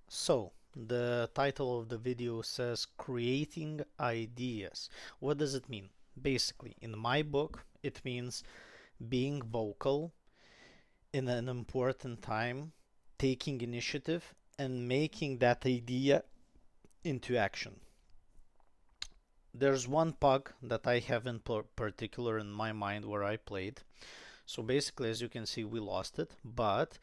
So, the title of the video says creating ideas. What does it mean? Basically, in my book, it means being vocal in an important time, taking initiative, and making that idea into action. There's one bug that I have in particular in my mind where I played. So basically, as you can see, we lost it, but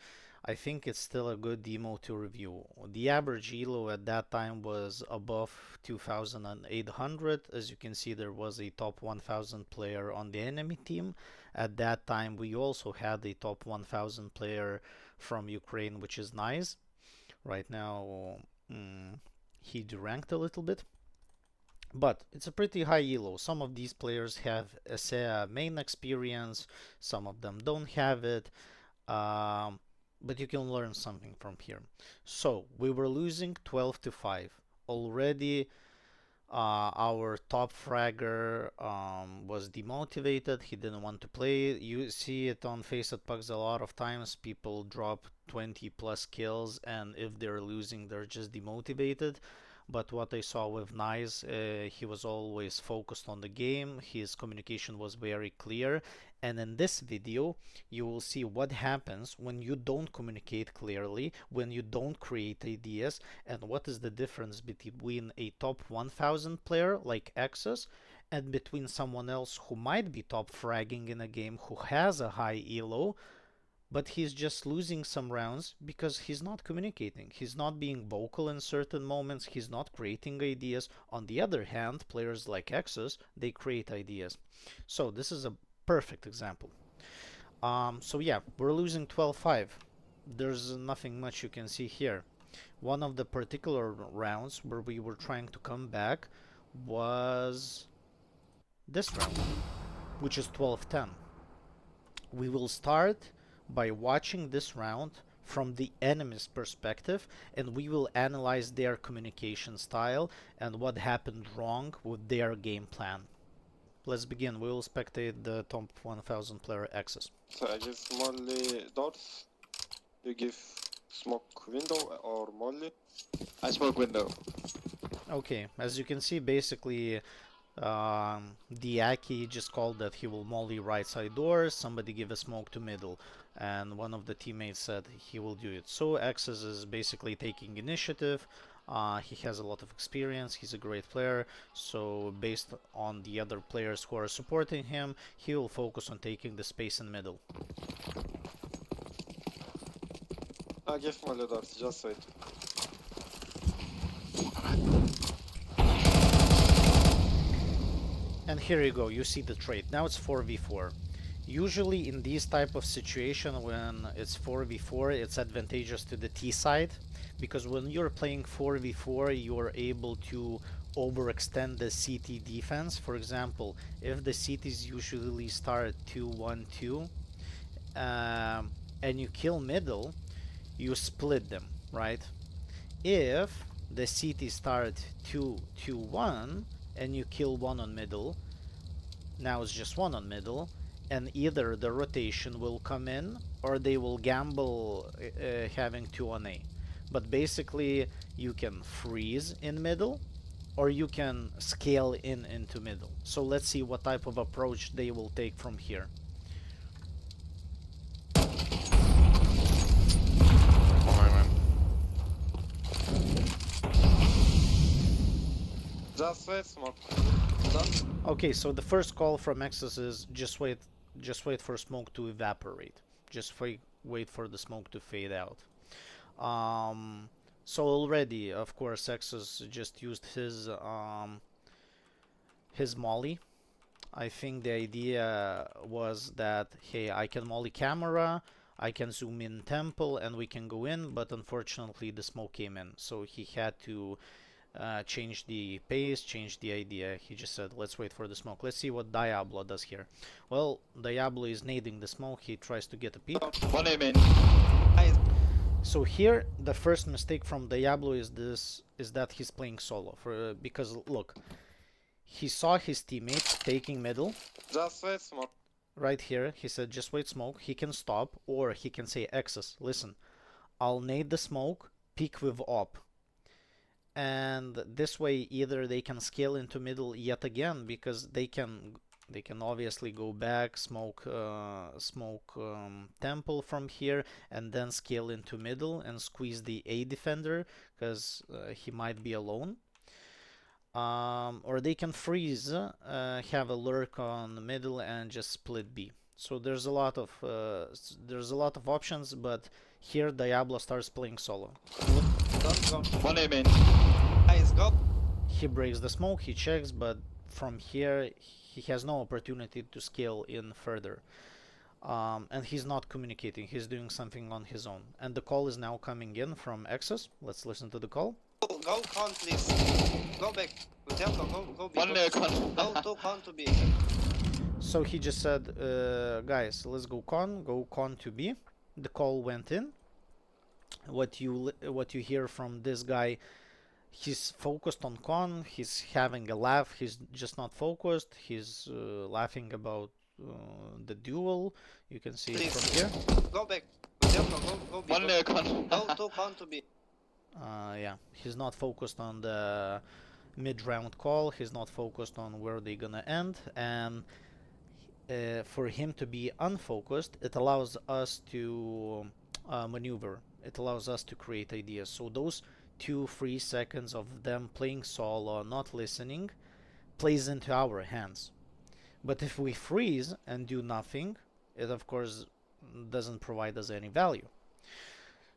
I think it's still a good demo to review. The average elo at that time was above 2,800. As you can see, there was a top 1,000 player on the enemy team. At that time, we also had a top 1,000 player from Ukraine, which is nice. Right now, he deranked a little bit. But it's a pretty high elo. Some of these players have a main experience, some of them don't have it, but you can learn something from here. So we were losing 12 to 5. Already our top fragger was demotivated. He didn't want to play. You see it on Faceit Pucks a lot of times. People drop 20 plus kills, and if they're losing, they're just demotivated. But what I saw with Nice, he was always focused on the game. His communication was very clear. And in this video, you will see what happens when you don't communicate clearly, when you don't create ideas, and what is the difference between a top 1000 player like Exos and between someone else who might be top fragging in a game, who has a high elo, but he's just losing some rounds because he's not communicating. He's not being vocal in certain moments. He's not creating ideas. On the other hand, players like Exos, they create ideas. So this is a perfect example. So yeah, we're losing 12-5. There's nothing much you can see here. One of the particular rounds where we were trying to come back was this round, which is 12-10. We will start by watching this round from the enemy's perspective, and we will analyze their communication style and what happened wrong with their game plan. Let's begin. We will spectate the top 1000 player access. So I give Molly doors. You give smoke window or Molly? I smoke window. Okay, as you can see, basically the Aki just called that he will molly right side doors, somebody give a smoke to middle, and one of the teammates said he will do it. So Axis is basically taking initiative. He has a lot of experience, he's a great player, so based on the other players who are supporting him, he will focus on taking the space in middle. I give Molly doors, just wait. And here you go, you see the trade. Now it's 4v4. Usually in these type of situation, when it's 4v4, it's advantageous to the T side, because when you're playing 4v4, you're able to overextend the CT defense. For example, if the CTs usually start 2-1-2, and you kill middle, you split them, right? If the CT start 2-2-1, and you kill one on middle, now it's just one on middle, and either the rotation will come in or they will gamble having 2 on A. But basically you can freeze in middle or you can scale in into middle. So let's see what type of approach they will take from here. Just wait, smoke. Okay, so the first call from Exos is just wait for smoke to evaporate. Just wait for the smoke to fade out. So already, of course, Exos just used his molly. I think the idea was that, hey, I can molly camera, I can zoom in temple, and we can go in, but unfortunately the smoke came in, so he had to change the pace, change the idea. He just said, let's wait for the smoke. Let's see what Diablo does here. Well, Diablo is nading the smoke. He tries to get a peek. One aim in. So here, the first mistake from Diablo is that he's playing solo. Because look, he saw his teammates taking middle. Just wait, smoke. Right here, he said, just wait smoke. He can stop, or he can say, Exos, listen, I'll nade the smoke, peek with op. And this way either they can scale into middle yet again, because they can obviously go back, smoke temple from here, and then scale into middle and squeeze the A defender, because he might be alone. Or they can freeze, have a lurk on the middle, and just split B. So there's a lot of options, but here Diablo starts playing solo. Don't go. One A main. Guys, go. He breaks the smoke, he checks, but from here he has no opportunity to scale in further. And he's not communicating, he's doing something on his own. And the call is now coming in from Exos. Let's listen to the call. Go con, please. Go back. Go B. One con. Go to con to B. So he just said, guys, let's go con to B. The call went in. What you hear from this guy, he's focused on con, he's having a laugh, he's just not focused, he's laughing about the duel. You can see it from here. Go back. Go B. One con. Go to con to B. Yeah, he's not focused on the mid-round call, he's not focused on where they're gonna end, and for him to be unfocused, it allows us to maneuver. It allows us to create ideas. So those 2-3 seconds of them playing solo, not listening, plays into our hands. But if we freeze and do nothing, it of course doesn't provide us any value.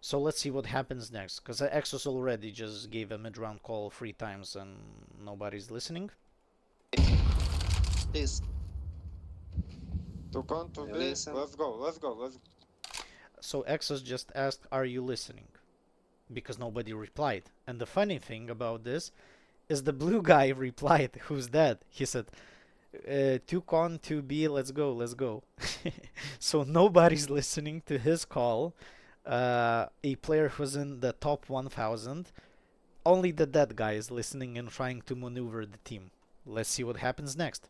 So let's see what happens next, because Exos already just gave a mid-round call 3 times and nobody's listening. Please. To con to B. Listen. Let's go. So Exos just asked, are you listening? Because nobody replied. And the funny thing about this is the blue guy replied, who's that? He said, 2 con, 2 B, let's go. So nobody's listening to his call. A player who's in the top 1000. Only the dead guy is listening and trying to maneuver the team. Let's see what happens next.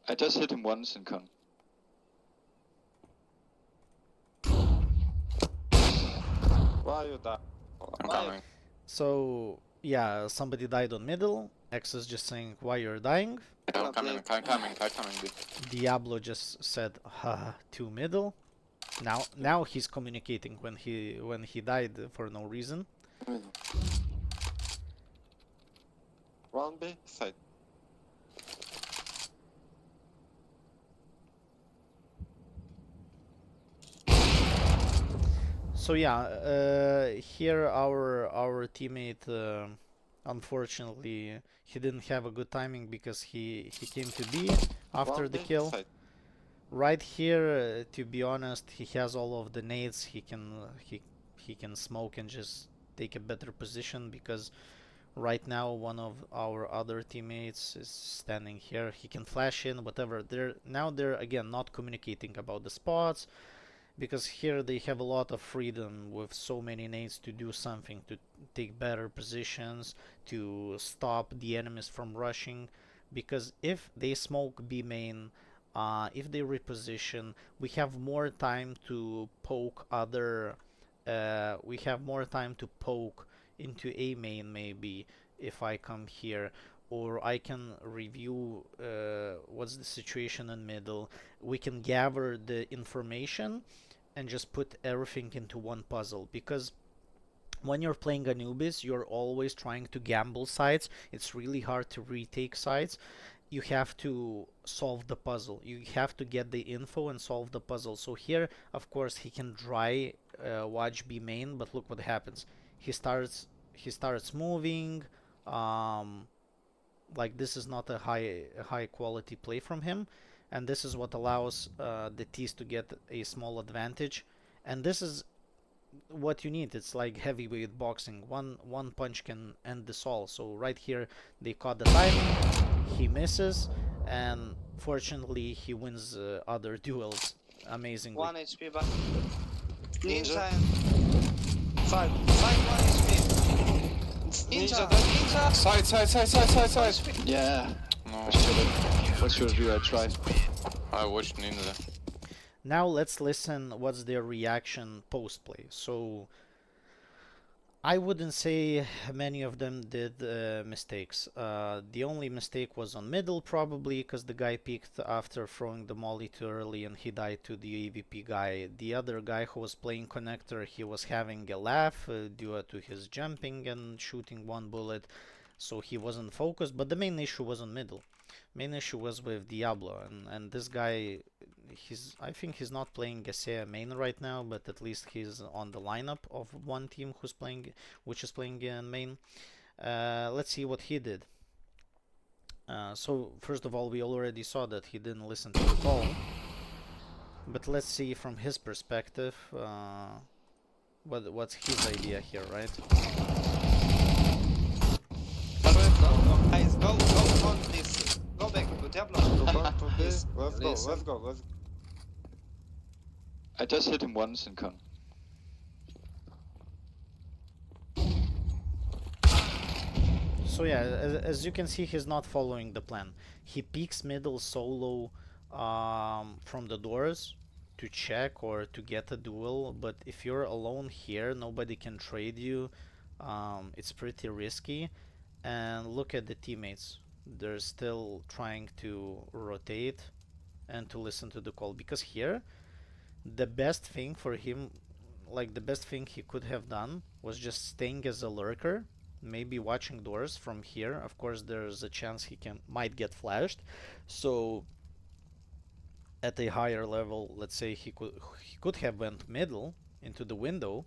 I just hit him once in con. Why you die? I'm coming. So yeah, somebody died on middle. X is just saying why you're dying. I'm coming. Diablo just said to middle. Now he's communicating when he died for no reason. One B side. So yeah, here our teammate, unfortunately, he didn't have a good timing because he came to B after One the B kill. side. Right here, to be honest, he has all of the nades. He can smoke and just take a better position, because right now one of our other teammates is standing here. He can flash in, whatever. They're again not communicating about the spots, because here they have a lot of freedom with so many nades to do something, to take better positions, to stop the enemies from rushing. Because if they smoke B main, if they reposition, we have more time to poke we have more time to poke into A main, maybe, if I come here, or I can review what's the situation in middle. We can gather the information and just put everything into one puzzle, because when you're playing Anubis, you're always trying to gamble sides. It's really hard to retake sides. You have to solve the puzzle. You have to get the info and solve the puzzle. So here, of course, he can dry watch B main, but look what happens. He starts moving. Like, this is not a high quality play from him, and this is what allows the T's to get a small advantage. And this is what you need. It's like heavyweight boxing. One punch can end this all. So right here they caught the timing, he misses, and fortunately he wins other duels amazingly. 1 HP back. Ninja. Side 1 HP. Ninja. Side. Yeah. No. What should I do? I try. I watched Ninja. Now let's listen what's their reaction post play. So I wouldn't say many of them did mistakes. The only mistake was on middle, probably because the guy peeked after throwing the molly too early and he died to the AVP guy. The other guy who was playing connector, he was having a laugh due to his jumping and shooting one bullet, so he wasn't focused. But the main issue was on middle. Main issue was with Diablo, and this guy, I think he's not playing Gasea main right now, but at least he's on the lineup of one team which is playing in main. Let's see what he did. So first of all, we already saw that he didn't listen to the call, but let's see from his perspective what's his idea here, right? Guys, go on, please. Go back to Diablo. Go back to Please, this. Let's go, listen. let's go, let's go. I just hit him once in con. So yeah, as you can see, he's not following the plan. He peeks middle solo from the doors to check or to get a duel, but if you're alone here, nobody can trade you. It's pretty risky. And look at the teammates. They're still trying to rotate and to listen to the call, because here the best thing for him, like the best thing he could have done, was just staying as a lurker, maybe watching doors from here. Of course, there's a chance he might get flashed, so at a higher level, let's say he could have went middle into the window,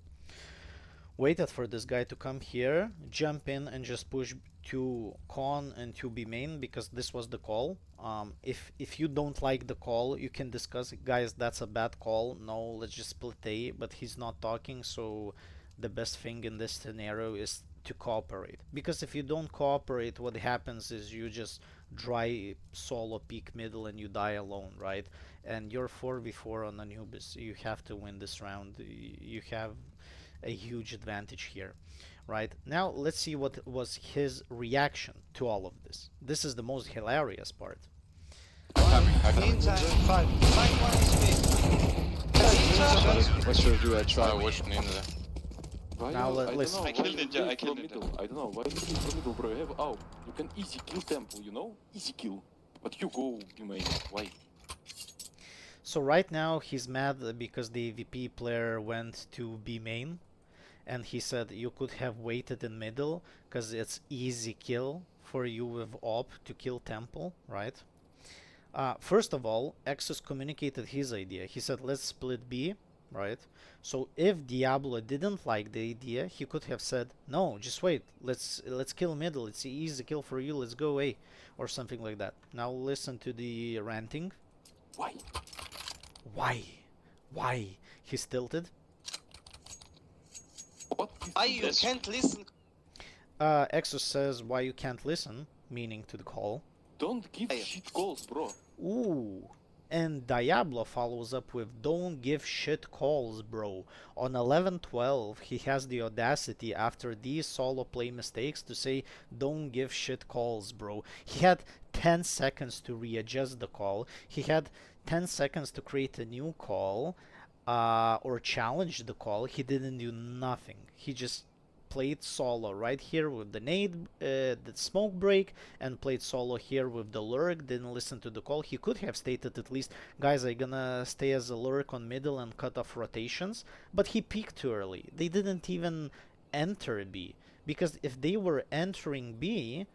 waited for this guy to come here, jump in and just push to con and to B main, because this was the call. If you don't like the call, you can discuss it. Guys, that's a bad call. No, let's just split A, but he's not talking, so the best thing in this scenario is to cooperate. Because if you don't cooperate, what happens is you just dry solo peek middle and you die alone, right? And you're 4v4 on Anubis. You have to win this round. You have a huge advantage here, right? Now let's see what was his reaction to all of this. This is the most hilarious part. Meantime, 5-1 speed. What should I do? I try. I watched Ninja. Why Now you- listen. I killed Ninja, I killed middle. Ninja. I don't know, why you kill from middle, bro? You have out. You can easy kill temple, you know? Easy kill. But you go, you may. Why? So right now he's mad because the AVP player went to B main, and he said you could have waited in middle because it's easy kill for you with op to kill temple, right? First of all, Exus communicated his idea. He said let's split B, right? So if Diablo didn't like the idea, he could have said no, just wait, let's kill middle, it's an easy kill for you, let's go A, or something like that. Now listen to the ranting. Why? Why? He's tilted. What is You this? can't listen. Exos says why you can't listen, meaning to the call. Don't give shit calls, bro. Ooh. And Diablo follows up with don't give shit calls, bro. On 11-12, he has the audacity after these solo play mistakes to say don't give shit calls, bro. He had 10 seconds to readjust the call. He had 10 seconds to create a new call or challenge the call. He didn't do nothing. He just played solo right here with the nade, the smoke break, and played solo here with the lurk. Didn't listen to the call. He could have stated at least, guys, I'm gonna stay as a lurk on middle and cut off rotations, but he peeked too early. They didn't even enter B, because if they were entering B,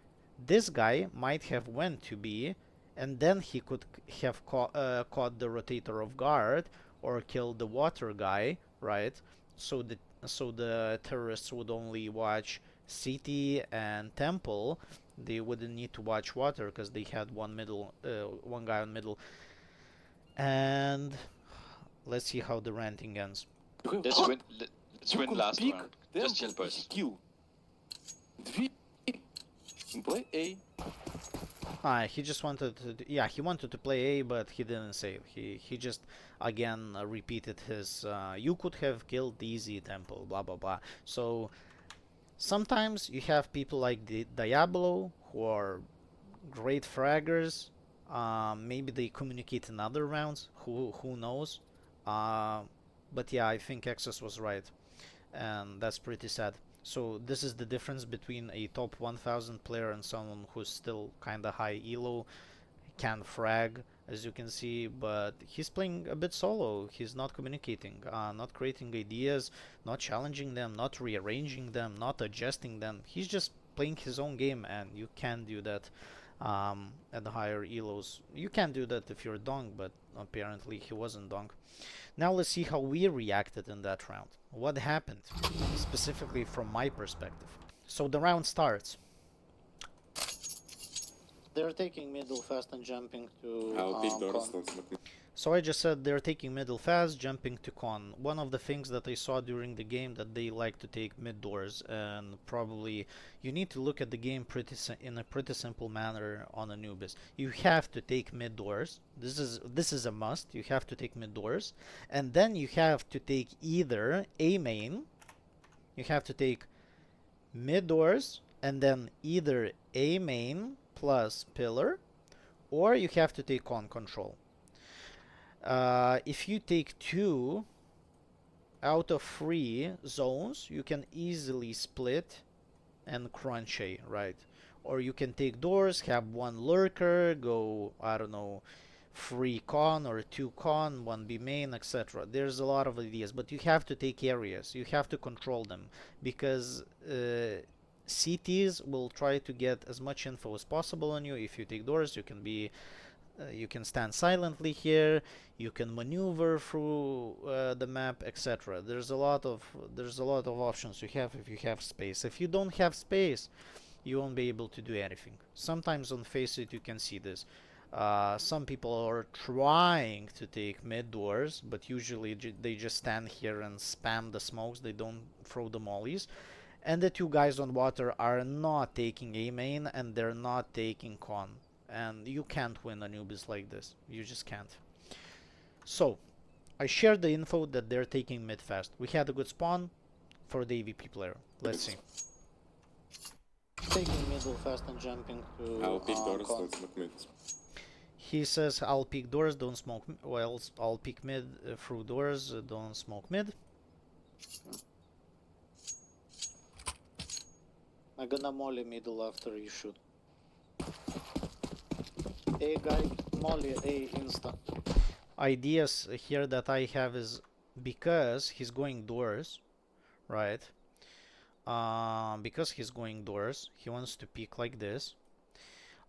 this guy might have went to B, and then he could have caught the rotator off guard or killed the water guy, right? So the terrorists would only watch CT and temple. They wouldn't need to watch water because they had one guy on middle. And let's see how the ranting ends. You have Let's out. win. Let's win You last can round. pick Just chill, temple, boys. easy kill. Dvi. Play A. He just wanted to, yeah, he wanted to play A, but he didn't save. He just again repeated his you could have killed easy temple, blah blah blah. So sometimes you have people like the Diablo who are great fraggers. Maybe they communicate in other rounds. Who knows? But yeah, I think Exos was right, and that's pretty sad. So this is the difference between a top 1000 player and someone who's still kinda high elo, can frag, as you can see, but he's playing a bit solo. He's not communicating, not creating ideas, not challenging them, not rearranging them, not adjusting them. He's just playing his own game, and you can't do that at the higher elos. You can do that if you're Dong, but apparently he wasn't Dong. Now let's see how we reacted in that round. What happened, specifically from my perspective. So the round starts. They're taking middle fast and jumping to I'll pick doors, con. don't smoke me. So I just said they're taking middle fast, jumping to con. One of the things that I saw during the game that they like to take mid doors, and probably you need to look at the game in a pretty simple manner on Anubis. You have to take mid doors. This is a must. You have to take mid doors, and then you have to take either A main. You have to take mid doors, and then either A main plus pillar, or you have to take con control. If you take 2 out of 3 zones, you can easily split and crunch A, right? Or you can take doors, have 1 lurker, go, I don't know, 3 con or 2 con, 1 B main, etc. There's a lot of ideas, but you have to take areas. You have to control them, because CTs will try to get as much info as possible on you. If you take doors, you can be you can stand silently here, you can maneuver through the map, etc. There's a lot of options you have if you have space. If you don't have space, you won't be able to do anything. Sometimes on Faceit you can see this. Some people are trying to take mid doors, but usually they just stand here and spam the smokes. They don't throw the mollies. And the 2 guys on water are not taking A main, and they're not taking con. And you can't win Anubis like this. You just can't. So, I shared the info that they're taking mid fast. We had a good spawn for the AVP player. Let's see. Taking middle fast and jumping to I'll pick doors, con. don't smoke mid. He says, I'll pick doors, don't smoke. Well, I'll pick mid through doors, don't smoke mid. I'm gonna molly middle after you shoot. A guy, molly, A insta. Ideas here that I have is, because he's going doors, right? Because he's going doors, he wants to peek like this.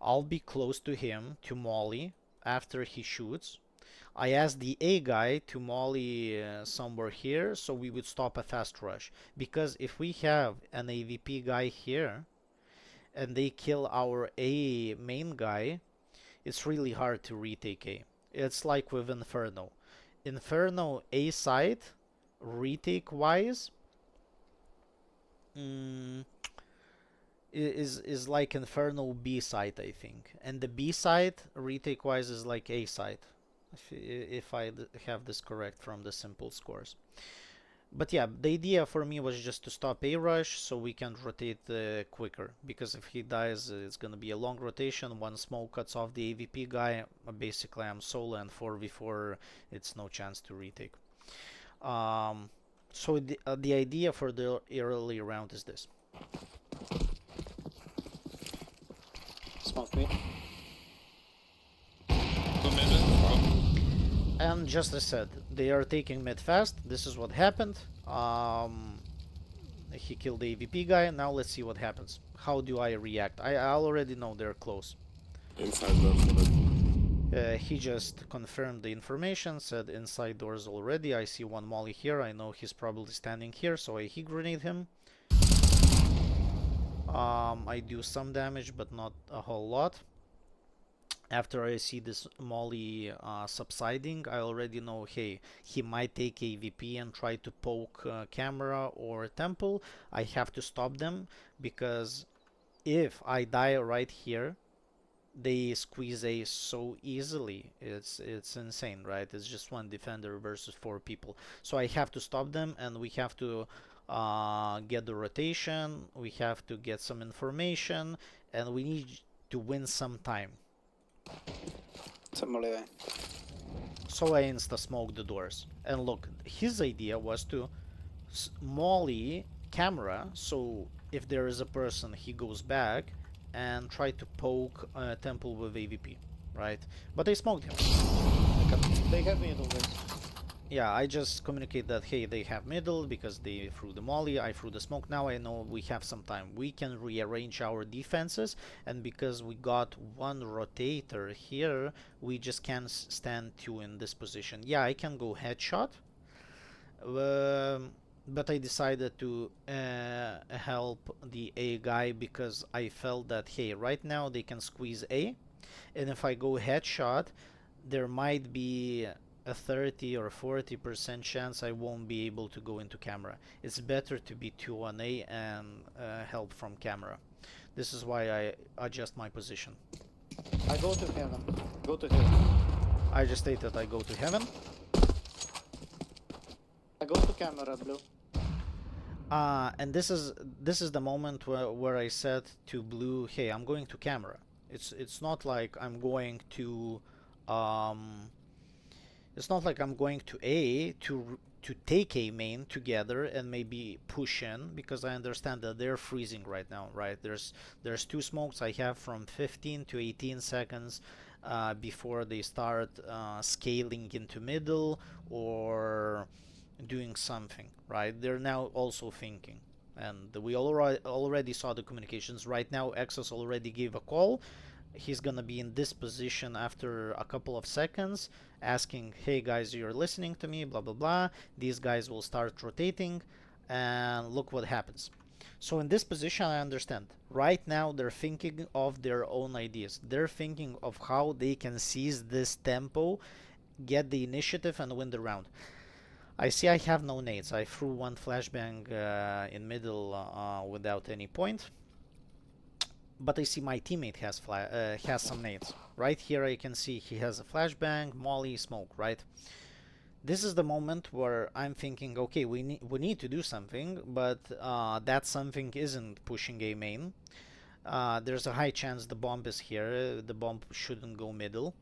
I'll be close to him to molly after he shoots. I asked the A guy to molly somewhere here, so we would stop a fast rush. Because if we have an AVP guy here, and they kill our A main guy, it's really hard to retake A. It's like with Inferno. Inferno A side, retake wise, is like Inferno B side, I think. And the B side, retake wise, is like A side. If I have this correct from the simple scores. But yeah, the idea for me was just to stop A rush so we can rotate quicker, because if he dies it's gonna be a long rotation. One smoke cuts off the AVP guy, basically I'm solo, and 4v4 it's no chance to retake. So the idea for the early round is this. Smoke me. And just as said, they are taking mid fast. This is what happened. He killed the AVP guy. Now let's see what happens. How do I react? I already know they're close. Inside doors already. He just confirmed the information, said inside doors already. I see 1 molly here. I know he's probably standing here, so I heat grenade him. I do some damage, but not a whole lot. After I see this molly subsiding, I already know, hey, he might take AVP and try to poke camera or temple. I have to stop them, because if I die right here, they squeeze A so easily. It's insane, right? It's just 1 defender versus 4 people. So I have to stop them, and we have to get the rotation, we have to get some information, and we need to win some time. So I insta-smoked the doors. And look, his idea was to molly camera, so if there is a person, he goes back and try to poke temple with AVP, right? But I smoked him. They have middle, guys. Yeah, I just communicate that, hey, they have middle because they threw the molly, I threw the smoke. Now I know we have some time. We can rearrange our defenses, and because we got one rotator here, we just can't stand two in this position. Yeah, I can go headshot, but I decided to help the A guy because I felt that, hey, right now they can squeeze A, and if I go headshot, there might be a 30 or 40% chance I won't be able to go into camera. It's better to be 2 on A and help from camera. This is why I adjust my position. I go to heaven. Go to heaven. I just stated I go to heaven. I go to camera, blue. And this is the moment where I said to blue, hey, I'm going to camera. It's not like I'm going to it's not like I'm going to A to take A main together and maybe push in, because I understand that they're freezing right now, right? There's two smokes I have from 15 to 18 seconds before they start scaling into middle or doing something, right? They're now also thinking, and we already saw the communications. Right now Exos already gave a call. He's gonna be in this position after a couple of seconds, asking, hey guys, you're listening to me, blah blah blah. These guys will start rotating, and look what happens. So in this position, I understand. Right now they're thinking of their own ideas. They're thinking of how they can seize this tempo, get the initiative, and win the round. I see I have no nades. I threw one flashbang in middle without any point. But I see my teammate has some nades. Right here I can see he has a flashbang, molly, smoke, right? This is the moment where I'm thinking, okay, we need to do something, but that something isn't pushing A main. There's a high chance the bomb is here. The bomb shouldn't go middle.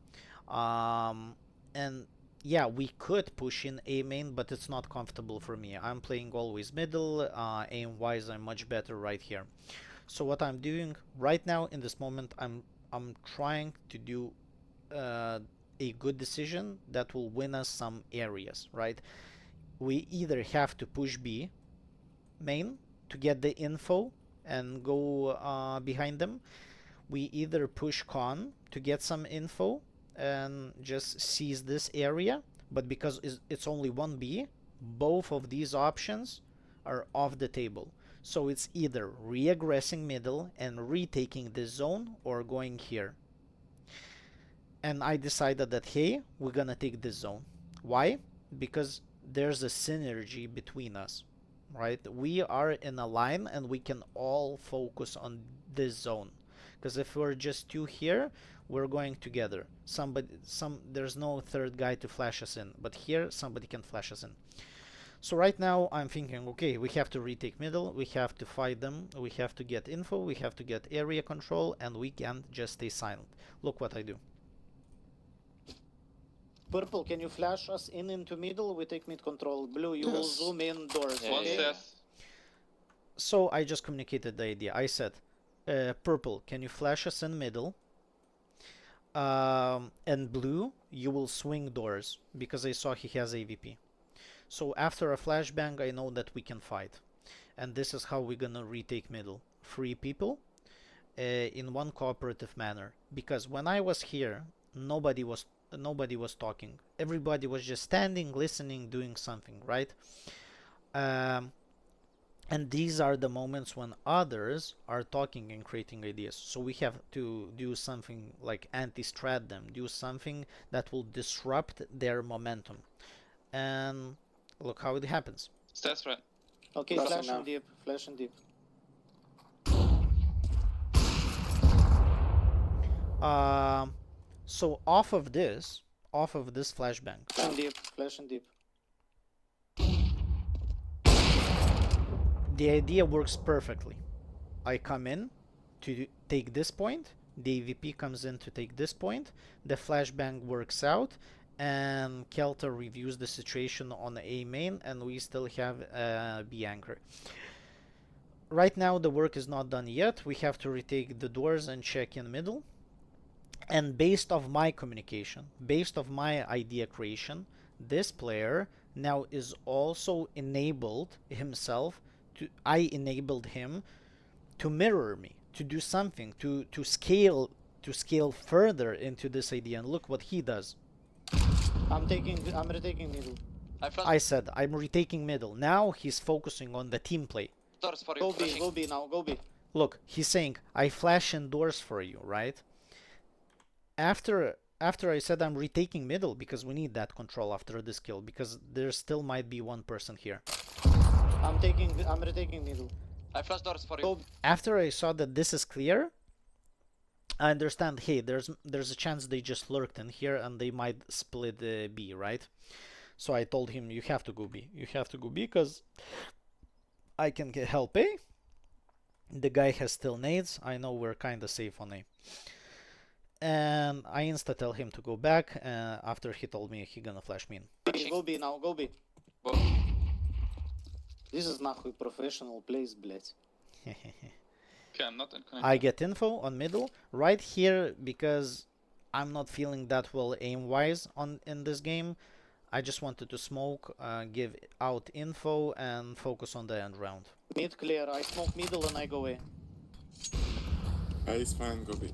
And yeah, we could push in A main, but it's not comfortable for me. I'm playing always middle. Aim-wise, I'm much better right here. So what I'm doing right now in this moment, I'm trying to do a good decision that will win us some areas, right? We either have to push B main to get the info and go behind them. We either push con to get some info and just seize this area, but because it's only 1B, both of these options are off the table. So it's either re-aggressing middle and retaking this zone or going here. And I decided that, hey, we're gonna take this zone. Why? Because there's a synergy between us, right? We are in a line and we can all focus on this zone. Because if we're just two here, we're going together. There's no third guy to flash us in, but here somebody can flash us in. So right now I'm thinking, okay, we have to retake middle, we have to fight them, we have to get info, we have to get area control, and we can't just stay silent. Look what I do. Purple, can you flash us in into middle? We take mid control. Blue, you will Yes. zoom in doors. Yeah, One Okay? stairs. So I just communicated the idea. I said, Purple, can you flash us in middle? And Blue, you will swing doors, because I saw he has AVP. So after a flashbang, I know that we can fight. And this is how we're gonna retake middle. 3 people in one cooperative manner. Because when I was here, nobody was talking. Everybody was just standing, listening, doing something, right? And these are the moments when others are talking and creating ideas. So we have to do something like anti-strat them, do something that will disrupt their momentum. And look how it happens. Stairs right. Okay, Nothing flash now. and deep. Flash and deep. So off of this flashbang, Flash and deep. Flash and deep. the idea works perfectly. I come in to take this point, the AVP comes in to take this point, the flashbang works out, and Kelter reviews the situation on A main, and we still have B anchor. right now the work is not done yet. We have to retake the doors and check in middle. And based of my communication, based of my idea creation, this player now is also enabled himself to, I enabled him to mirror me, to do something, to scale further into this idea. And look what he does. I'm retaking middle. I said I'm retaking middle. Now he's focusing on the team play. Doors for you. Go B, Flashing. go B now, go B. Look, he's saying I flash indoors for you, right? After I said I'm retaking middle because we need that control after this kill, because there still might be one person here. I'm retaking middle. I flash doors for you. Go After I saw that this is clear, I understand, hey, there's a chance they just lurked in here and they might split B, right? So I told him, you have to go B. You have to go B because I can help A. The guy has still nades. I know we're kind of safe on A. And I insta tell him to go back after he told me he gonna flash me in. Go B now, go B. Go. This is нахуй professional plays, блять. Okay, I'm not connected. I get info on middle right here because I'm not feeling that well aim wise in this game. I just wanted to smoke, give out info and focus on the end round. Mid clear, I smoke middle and I go A. A is fine, go B.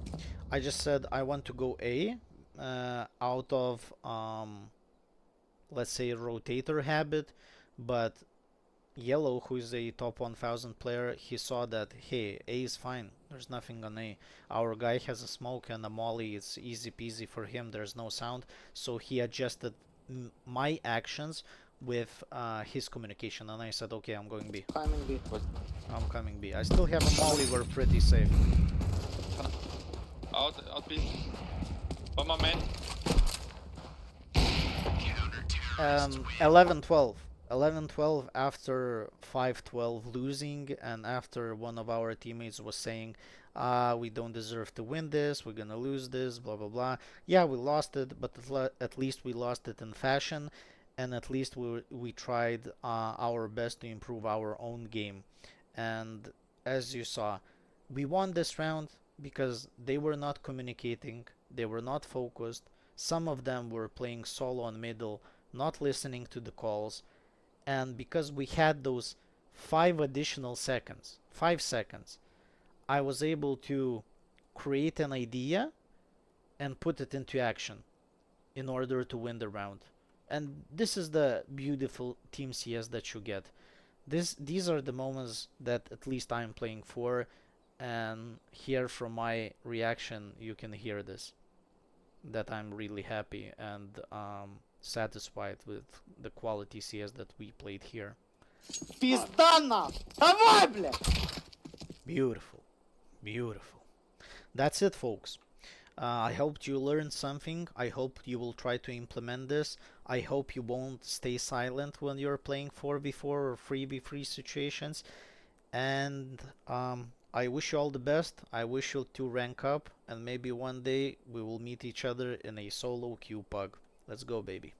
I just said I want to go A out of let's say rotator habit, but Yellow, who is a top 1000 player, he saw that hey, A is fine, there's nothing on A. Our guy has a smoke and a molly, it's easy peasy for him, there's no sound, so he adjusted my actions with his communication, and I said okay, I'm going B. Climbing B. I'm coming B. I still have a molly, we're pretty safe. Out B. One more main. 11-12. 11-12 after 5-12 losing, and after one of our teammates was saying, we don't deserve to win this, we're gonna lose this, blah blah blah. Yeah, we lost it, but at least we lost it in fashion, and at least we tried our best to improve our own game. And as you saw, we won this round because they were not communicating, they were not focused. Some of them were playing solo on middle, not listening to the calls. And because we had those 5 additional seconds, 5 seconds, I was able to create an idea and put it into action in order to win the round. And this is the beautiful Team CS that you get. These are the moments that at least I'm playing for, and here from my reaction you can hear this, that I'm really happy and satisfied with the quality CS that we played here. Пизда! Давай, блядь! Beautiful, beautiful. That's it, folks. I hope you learned something. I hope you will try to implement this. I hope you won't stay silent when you're playing 4v4 or 3v3 situations. And I wish you all the best. I wish you to rank up, and maybe one day we will meet each other in a solo queue pug. Let's go, baby.